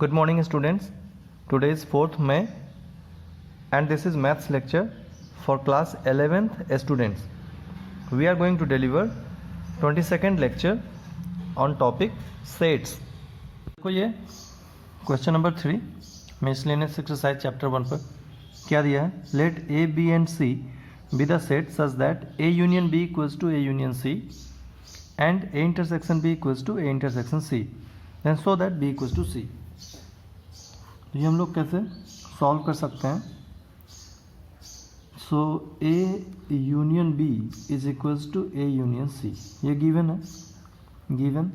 Good morning students. Today is 4th May and this is maths lecture for class 11th students. We are going to deliver 22nd lecture on topic sets. देखो ये question number 3 miscellaneous exercise chapter 1 पर क्या दिया है. Let A B and C be the set such that A union B equals to A union C and A intersection B equals to A intersection C then so that B equals to C. ये हम लोग कैसे solve कर सकते हैं. So A union B is equals to A union C, ये given है, given.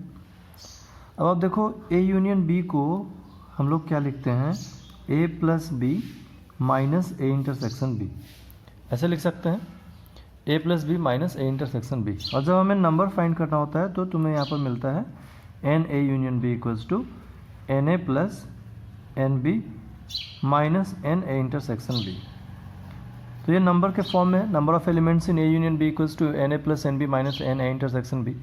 अब आप देखो ए यूनियन बी को हम लोग क्या लिखते हैं, A plus B minus A intersection B, ऐसे लिख सकते हैं. A plus B minus A intersection B. और जब हमें नंबर फाइंड करना होता है तो तुम्हें यहाँ पर मिलता है N A union B equals to N A plus N B minus N A intersection B. तो ये नंबर के फॉर्म में number of elements in A union B equals to N A plus N B minus N A intersection B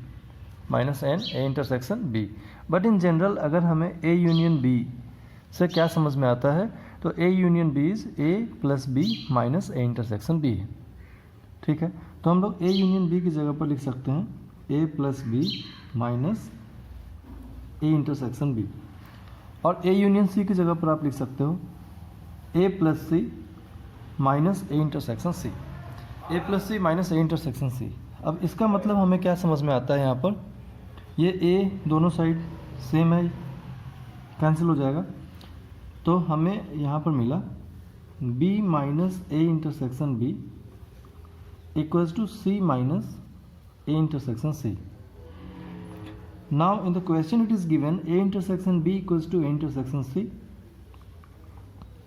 minus N A intersection B. But in general अगर हमें A union B से क्या समझ में आता है तो A union B is A plus B minus A intersection B है. ठीक है, तो हम लोग ए यूनियन बी की जगह पर लिख सकते हैं A plus B minus A intersection B. और ए यूनियन सी की जगह पर आप लिख सकते हो A plus C minus A intersection C, A plus C minus A intersection C. अब इसका मतलब हमें क्या समझ में आता है, यहाँ पर ये ए दोनों साइड सेम है, कैंसिल हो जाएगा. तो हमें यहाँ पर मिला B minus A intersection B equals to C minus A intersection C. Now in the question it is given a intersection b equals to a intersection c.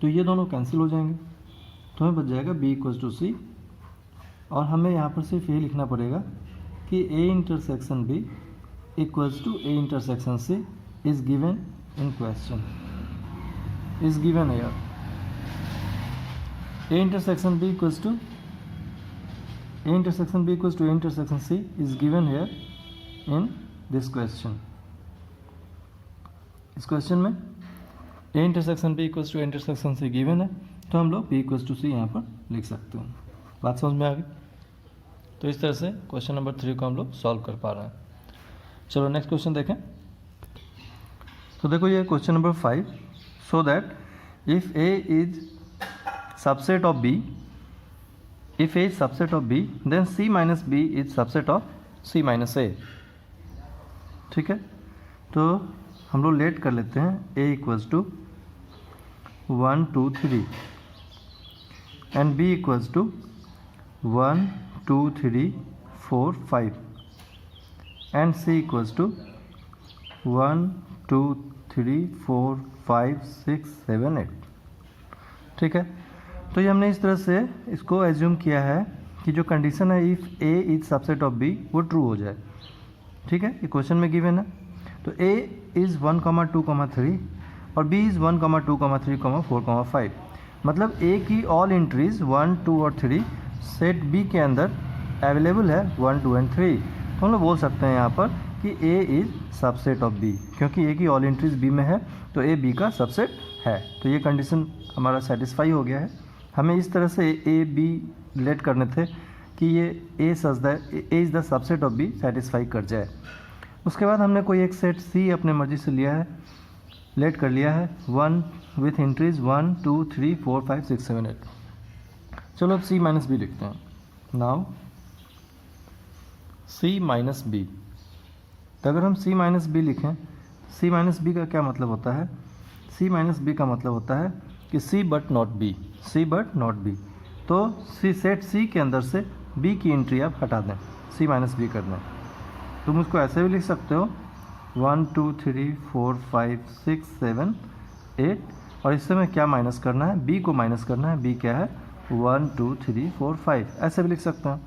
तो ये दोनों कैंसिल हो जाएंगे, तो हमें बच जाएगा b equals to c. और हमें यहाँ पर सिर्फ ये लिखना पड़ेगा कि a intersection b equals to a intersection c is given in question, is given here. a intersection b equals to a intersection b equals to a intersection c is given here in this question. इस question में A intersection B equals to intersection C given है, तो हम लोग B equals to सी यहाँ पर लिख सकते हैं. बात समझ में आ गई. तो इस तरह से क्वेश्चन नंबर 3 को हम लोग सॉल्व कर पा रहे हैं. चलो नेक्स्ट क्वेश्चन देखें. तो देखो ये question number 5. So that if A is subset of B, if A is subset of B then C minus B is subset of C minus A. ठीक है, तो हम लोग लेट कर लेते हैं a equals to 1 2 3 and b equals to 1 2 3 4 5 and c equals to 1 2 3 4 5 6 7 8. ठीक है, तो ये हमने इस तरह से इसको एज्यूम किया है कि जो कंडीशन है if a is subset of b वो ट्रू हो जाए. ठीक है, ये क्वेश्चन में गिवन है. तो a इज़ 1, 2, 3 और b इज़ 1, 2, 3, 4, 5. मतलब a की ऑल एंट्रीज 1 2 और 3 सेट b के अंदर अवेलेबल है 1 2 एंड 3. तो हम लोग बोल सकते हैं यहाँ पर कि a is subset of b, क्योंकि a की ऑल एंट्रीज b में है तो a b का सबसेट है. तो ये कंडीशन हमारा सेटिस्फाई हो गया है. हमें इस तरह से a b लेट करने थे कि ये A is the subset of B satisfy कर जाए. उसके बाद हमने कोई एक सेट सी अपने मर्जी से लिया है, लेट कर लिया है 1 विथ एंट्रीज 1 2 3 4 5 6 7 8. चलो अब सी माइनस बी लिखते हैं. Now C minus B. तो अगर हम सी माइनस बी लिखें, सी माइनस बी का क्या मतलब होता है, सी माइनस बी का मतलब होता है कि C but not B, C but not B. तो सी सेट सी के अंदर से बी की एंट्री आप हटा दें, सी माइनस बी कर दें. तुम उसको ऐसे भी लिख सकते हो 1 2 3 4 5 6 7 8 और इससे में क्या माइनस करना है, बी को माइनस करना है. बी क्या है 1 2 3 4 5, ऐसे भी लिख सकते हैं.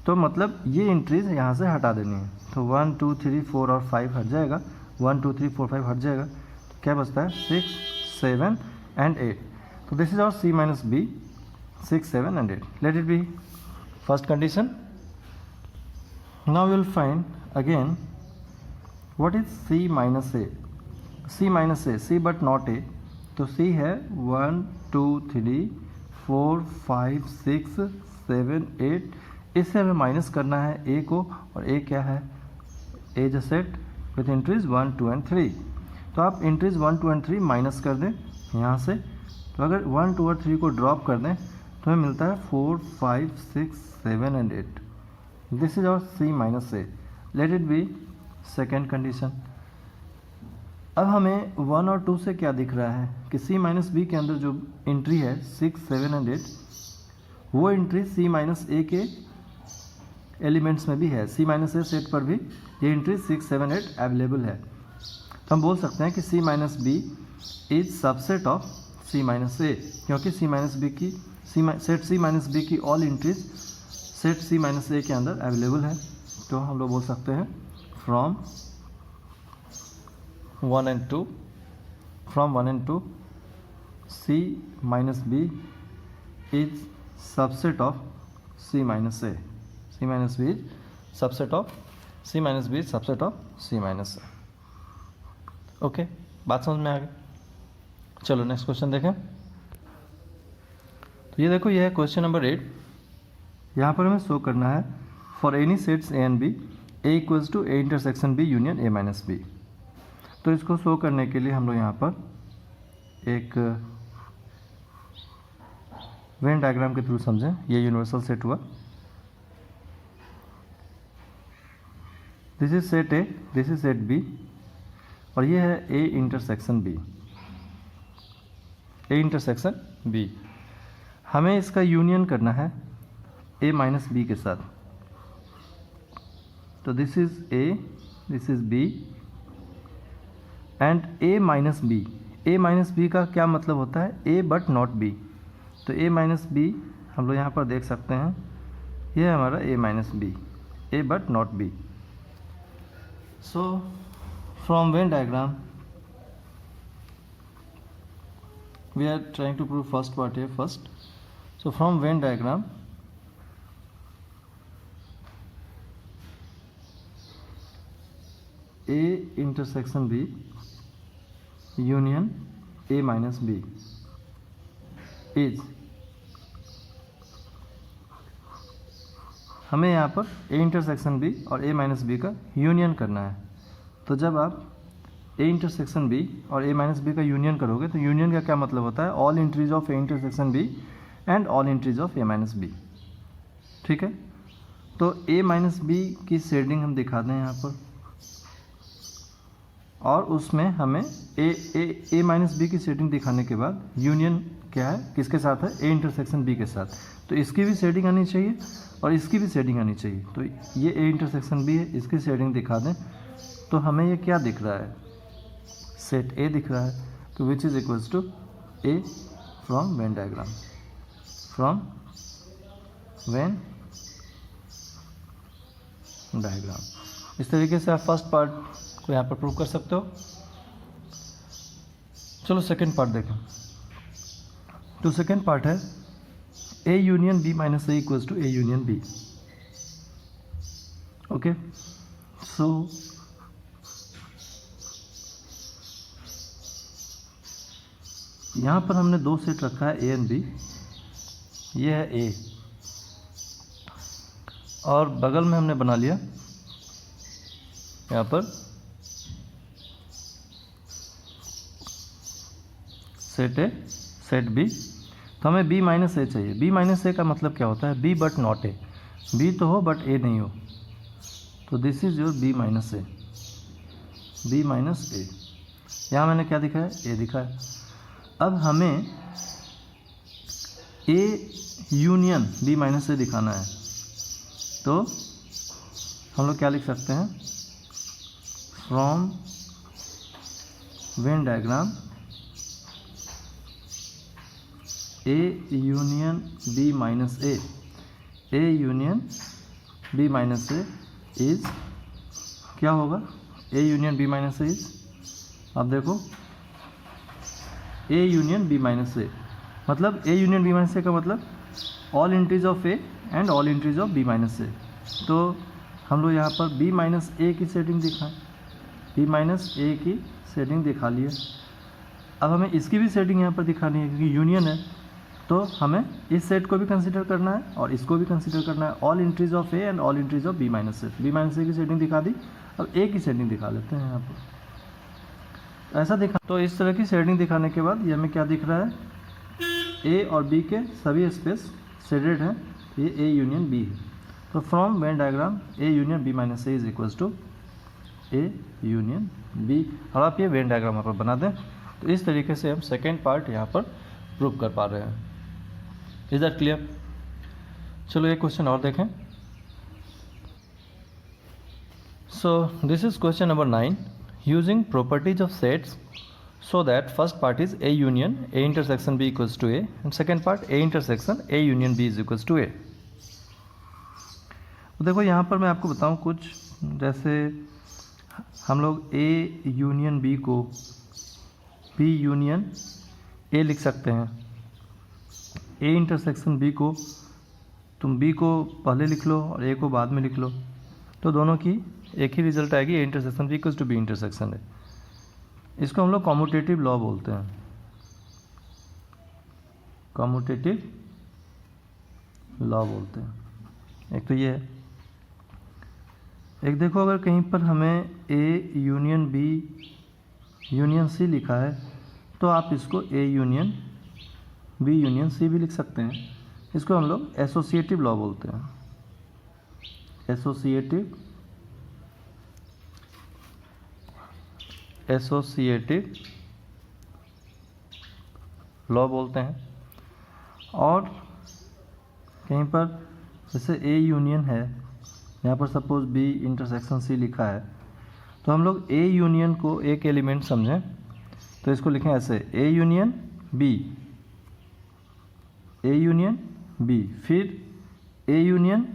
तो मतलब ये एंट्रीज यहाँ से हटा देनी है. तो 1 2 3 4 और 5 हट जाएगा, 1 2 3 4 5 हट जाएगा. तो क्या बचता है 6 7 एंड 8. तो this is our C minus B 6 7 and 8. Let it be first condition. Now we will find again what is c minus a. C minus A, C but not A, तो सी है 1 2 3 4 5 6 7 8, इससे हमें minus करना है ए को, और A क्या है, A is a set with entries 1 2 and 3। तो आप एंट्रीज 1 2 एंड 3 माइनस कर दें यहाँ से, तो अगर 1 2 और 3 को ड्रॉप कर दें तो हमें मिलता है 4 5 6 7 and 8। This is our C minus A. Let it be second condition. अब हमें 1 और 2 से क्या दिख रहा है कि सी माइनस बी के अंदर जो एंट्री है 6 7 एंड 8, वो एंट्री सी माइनस ए के एलिमेंट्स में भी है। सी माइनस ए सेट पर भी ये एंट्री 6 7 8 अवेलेबल है। तो हम बोल सकते हैं कि C minus B is subset of C minus A, क्योंकि सी माइनस बी की सेट सी माइनस बी की all entries set C minus A के अंदर अवेलेबल है। तो हम लोग बोल सकते हैं from 1 and 2, from 1 and 2 C minus B is subset of C minus A. C minus B is subset of C minus B is subset of C minus A. Okay, बात समझ में आ गई। चलो नेक्स्ट क्वेश्चन देखें। तो ये देखो, ये है क्वेश्चन नंबर 8। यहाँ पर हमें शो करना है for any sets A and B A equals to A intersection B union A minus B. तो इसको शो करने के लिए हम लोग यहाँ पर एक वेन डायग्राम के थ्रू समझें। ये यूनिवर्सल सेट हुआ, this is set A, this is set B, और ये है A intersection B, A intersection B. हमें इसका यूनियन करना है ए माइनस बी के साथ। तो this is A, this is B and A minus B. A minus B का क्या मतलब होता है, ए बट नॉट बी। तो ए माइनस बी हम लोग यहाँ पर देख सकते हैं, ये है हमारा A minus B, A but not B. So from Venn diagram we are trying to prove first part here first. So from Venn diagram, A intersection B union A minus B is, हमें यहाँ पर A intersection B और A minus B का union करना है। तो जब आप ए इंटरसेक्शन बी और ए माइनस बी का यूनियन करोगे तो यूनियन का क्या मतलब होता है, all entries of A intersection B and all entries of A minus B. ठीक है, तो ए माइनस बी की शेडिंग हम दिखा दें यहाँ पर, और उसमें हमें ए माइनस बी की शेडिंग दिखाने के बाद यूनियन क्या है, किसके साथ है, ए इंटरसेक्शन बी के साथ। तो इसकी भी शेडिंग आनी चाहिए और इसकी भी शेडिंग आनी चाहिए। तो ये ए इंटरसेक्शन बी है, इसकी शेडिंग दिखा दें तो हमें ये क्या दिख रहा है, सेट ए दिख रहा है। तो which is equals to A from Venn diagram, from Venn diagram. इस तरीके से आप फर्स्ट पार्ट को यहाँ पर प्रूव कर सकते हो। चलो सेकेंड पार्ट देखें। तो सेकेंड पार्ट है A union B minus A equals to A union B. Okay, so यहाँ पर हमने दो सेट रखा है ए एंड बी, ये है ए, और बगल में हमने बना लिया यहाँ पर सेट ए सेट बी। तो हमें बी माइनस ए चाहिए। बी माइनस ए का मतलब क्या होता है, B but not A, B तो हो बट ए नहीं हो। तो this is your B minus A, B minus A. यहाँ मैंने क्या दिखाया, ए दिखाया। अब हमें A union B minus A दिखाना है। तो हम लोग क्या लिख सकते हैं, from Venn diagram A union B minus A, A union B minus A is क्या होगा, A union B minus A is, अब देखो A union B minus A मतलब A union B minus A का मतलब all entries of A and all entries of B minus A. तो हम लोग यहाँ पर बी माइनस ए की सेटिंग दिखाएं, बी माइनस ए की सेटिंग दिखा लिए। अब हमें इसकी भी सेटिंग यहाँ पर दिखानी है क्योंकि यूनियन है, तो हमें इस सेट को भी कंसीडर करना है और इसको भी कंसीडर करना है। All entries of A and all entries of B minus A. B minus A की सेटिंग दिखा दी, अब ए की सेटिंग दिखा लेते हैं यहाँ पर। ऐसा दिखा, तो इस तरह की सेटिंग दिखाने के बाद ये हमें क्या दिख रहा है, ए और बी के सभी स्पेस शेडेड हैं, ये ए यूनियन बी है। तो from Venn diagram A union B minus A is equals to A union B. और आप ये वेन डायग्राम यहाँ पर बना दें। तो इस तरीके से हम सेकेंड पार्ट यहाँ पर प्रूव कर पा रहे हैं। Is that clear? चलो एक क्वेश्चन और देखें। So this is question number 9। Using properties of sets so that first part is A union A intersection B equals to A and second part A intersection A union B is equals to A। तो देखो यहाँ पर मैं आपको बताऊँ कुछ, जैसे हम लोग A यूनियन B को B यूनियन A लिख सकते हैं। A इंटरसेक्शन B को तुम B को पहले लिख लो और A को बाद में लिख लो, तो दोनों की एक ही रिजल्ट आएगी, A intersection B equals to B intersection A। इसको हम लोग कॉम्यूटेटिव लॉ बोलते हैं, कॉम्यूटेटिव लॉ बोलते हैं। एक तो ये है, एक देखो अगर कहीं पर हमें A union B union C लिखा है तो आप इसको A union B union C भी लिख सकते हैं। इसको हम लोग एसोसिएटिव लॉ बोलते हैं, एसोसिएटिव लॉ बोलते हैं। और कहीं पर जैसे ए यूनियन है, यहाँ पर सपोज बी इंटरसेक्शन सी लिखा है, तो हम लोग ए यूनियन को एक एलिमेंट समझें तो इसको लिखें ऐसे, A union B, A union B, फिर ए यूनियन,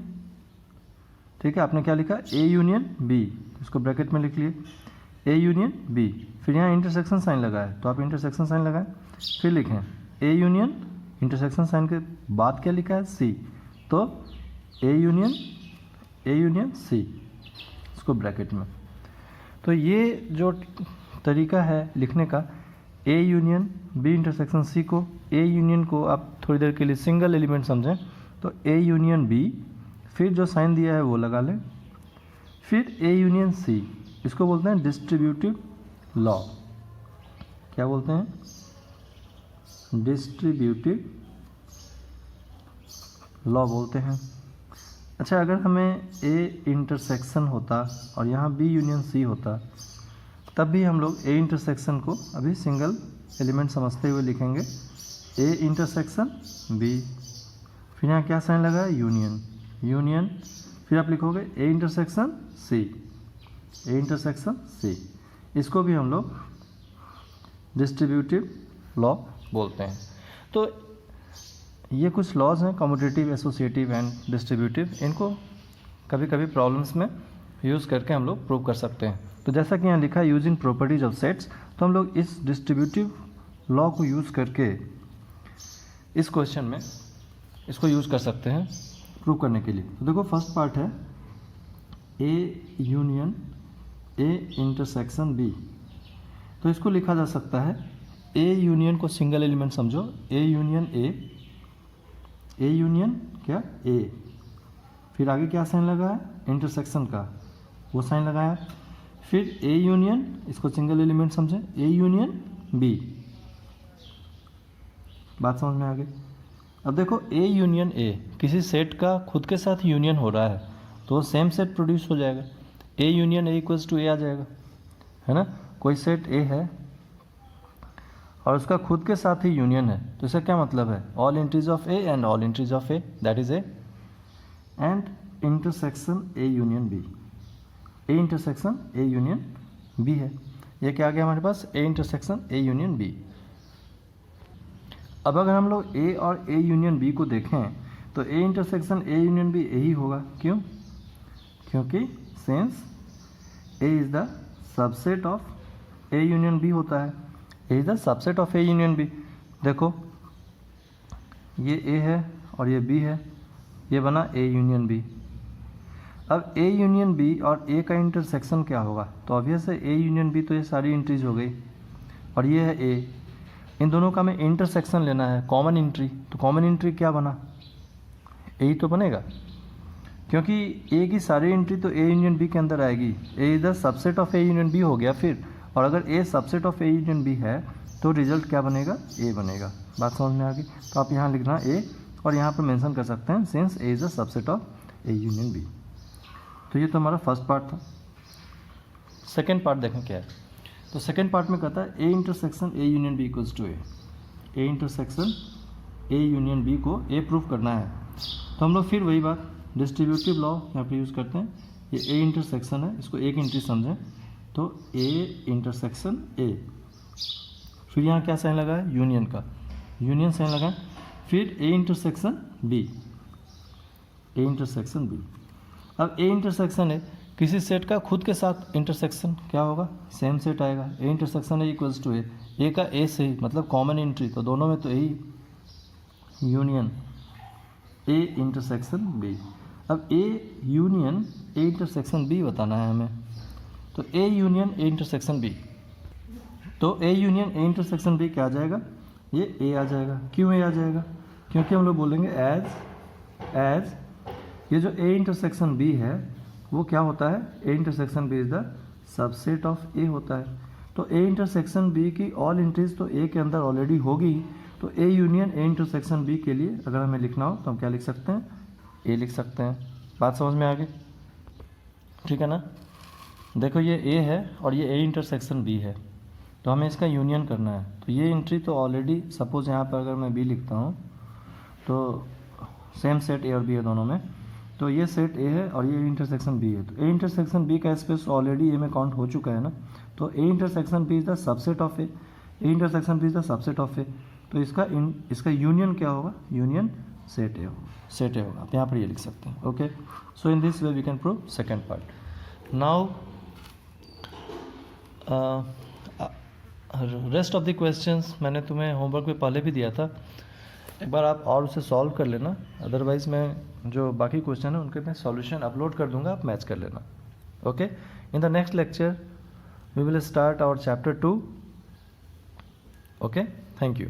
ठीक है, आपने क्या लिखा, ए यूनियन बी, इसको ब्रैकेट में लिख लिए, ए यूनियन बी, फिर यहाँ इंटरसेक्शन साइन लगा है तो आप इंटरसेक्शन साइन लगाएं, फिर लिखें ए यूनियन, इंटरसेक्शन साइन के बाद क्या लिखा है, सी, तो ए यूनियन सी, इसको ब्रैकेट में। तो ये जो तरीका है लिखने का, A union B intersection C को, ए यूनियन को आप थोड़ी देर के लिए सिंगल एलिमेंट समझें तो ए यूनियन बी, फिर जो साइन दिया है वो लगा लें, फिर ए यूनियन सी, इसको बोलते हैं डिस्ट्रीब्यूटिव लॉ। क्या बोलते हैं, डिस्ट्रीब्यूटिव लॉ बोलते हैं। अच्छा, अगर हमें ए इंटरसेक्शन होता और यहाँ बी यूनियन सी होता, तब भी हम लोग ए इंटरसेक्शन को अभी सिंगल एलिमेंट समझते हुए लिखेंगे, ए इंटरसेक्शन बी, फिर यहाँ क्या साइन लगा है, यूनियन, फिर आप लिखोगे ए इंटरसेक्शन सी, ए इंटरसेक्शन सी, इसको भी हम लोग डिस्ट्रीब्यूटिव लॉ बोलते हैं। तो ये कुछ लॉज हैं, कम्यूटेटिव, एसोसिएटिव एंड डिस्ट्रीब्यूटिव, इनको कभी कभी प्रॉब्लम्स में यूज़ करके हम लोग प्रूव कर सकते हैं। तो जैसा कि यहाँ लिखा है यूजिंग प्रॉपर्टीज ऑफ सेट्स, तो हम लोग इस डिस्ट्रीब्यूटिव लॉ को यूज़ करके इस क्वेश्चन में इसको यूज़ कर सकते हैं प्रूव करने के लिए। तो देखो फर्स्ट पार्ट है A union A intersection B, तो इसको लिखा जा सकता है, ए यूनियन को सिंगल एलिमेंट समझो, ए यूनियन ए यूनियन क्या ए, फिर आगे क्या साइन लगा है, इंटरसेक्शन का वो साइन लगाया, फिर ए यूनियन, इसको सिंगल एलिमेंट समझे, ए यूनियन बी। बात समझ में आ गई? अब देखो ए यूनियन ए, किसी सेट का खुद के साथ यूनियन हो रहा है तो सेम सेट प्रोड्यूस हो जाएगा, A union A equals to A आ जाएगा, है ना। कोई सेट ए है और उसका खुद के साथ ही यूनियन है, तो इसका क्या मतलब है, all entries of A and all entries of A, that is A, and intersection A union B, A intersection A union B है। ये क्या आ गया हमारे पास, A intersection A union B. अब अगर हम लोग ए और ए यूनियन बी को देखें तो A intersection A union B यही होगा, क्यों, क्योंकि since A is the subset of A union B होता है, A is the subset of A union B. देखो ये ए है और ये बी है, ये बना ए यूनियन बी। अब ए यूनियन बी और ए का इंटरसेक्शन क्या होगा, तो ऑब्वियस है ए यूनियन बी, तो ये सारी एंट्रीज हो गई और ये है ए, इन दोनों का हमें इंटरसेक्शन लेना है, कॉमन एंट्री। तो कॉमन एंट्री क्या बना, ए ही तो बनेगा, क्योंकि ए की सारी एंट्री तो ए यूनियन बी के अंदर आएगी। A is the subset of A union B हो गया फिर, और अगर A subset of A union B है तो रिजल्ट क्या बनेगा, ए बनेगा। बात समझ में आ गई। तो आप यहाँ लिखना ए और यहाँ पर मेंशन कर सकते हैं since A is the subset of A union B. तो ये तो हमारा फर्स्ट पार्ट था। सेकेंड पार्ट देखें क्या है। तो सेकेंड पार्ट में कहता है A intersection A union B equals to A intersection A union B को ए प्रूफ करना है। तो हम लोग फिर वही बात डिस्ट्रीब्यूटिव लॉ यहाँ पे यूज़ करते हैं। ये ए इंटरसेक्शन है, इसको एक एंट्री समझें, तो ए इंटरसेक्शन ए, फिर यहाँ क्या साइन लगा है, यूनियन का, यूनियन साइन लगा, फिर A intersection B, A intersection B. अब ए इंटरसेक्शन है किसी सेट का खुद के साथ इंटरसेक्शन क्या होगा, सेम सेट आएगा। ए इंटरसेक्शन है इक्वल्स टू ए का ए से ही, मतलब कॉमन एंट्री, तो दोनों में तो A union A intersection B. अब A union A intersection B बताना है हमें, तो A union A intersection B, तो A union A intersection B क्या आ जाएगा, ये ए आ जाएगा। क्यों ए आ जाएगा, क्योंकि हम लोग बोलेंगे एज ये जो ए इंटरसेक्शन बी है वो क्या होता है, A intersection B is the subset of A होता है। तो ए इंटरसेक्शन बी की ऑल एंट्रीज तो ए के अंदर ऑलरेडी होगी, तो A union A intersection B के लिए अगर हमें लिखना हो तो हम क्या लिख सकते हैं, ए लिख सकते हैं। बात समझ में आ गई, ठीक है ना। देखो ये ए है और ये ए इंटरसेक्शन बी है, तो हमें इसका यूनियन करना है। तो ये एंट्री तो ऑलरेडी, सपोज यहाँ पर अगर मैं बी लिखता हूँ तो सेम सेट ए और बी है दोनों में, तो ये सेट ए है और ये इंटरसेक्शन बी है, तो ए इंटरसेक्शन बी का स्पेस ऑलरेडी ए में काउंट हो चुका है ना। तो A intersection B is the subset of A intersection B is the subset of A, तो इसका यूनियन क्या होगा, यूनियन सेट ए होगा। आप यहाँ पर ये लिख सकते हैं। Okay, so in this way we can prove second part. Now rest of the questions मैंने तुम्हें होमवर्क में पहले भी दिया था, एक बार आप और उसे सॉल्व कर लेना, अदरवाइज़ मैं जो बाकी क्वेश्चन है उनके मैं सॉल्यूशन अपलोड कर दूंगा, आप मैच कर लेना। Okay, in the next lecture we will start our chapter 2। Okay, thank you.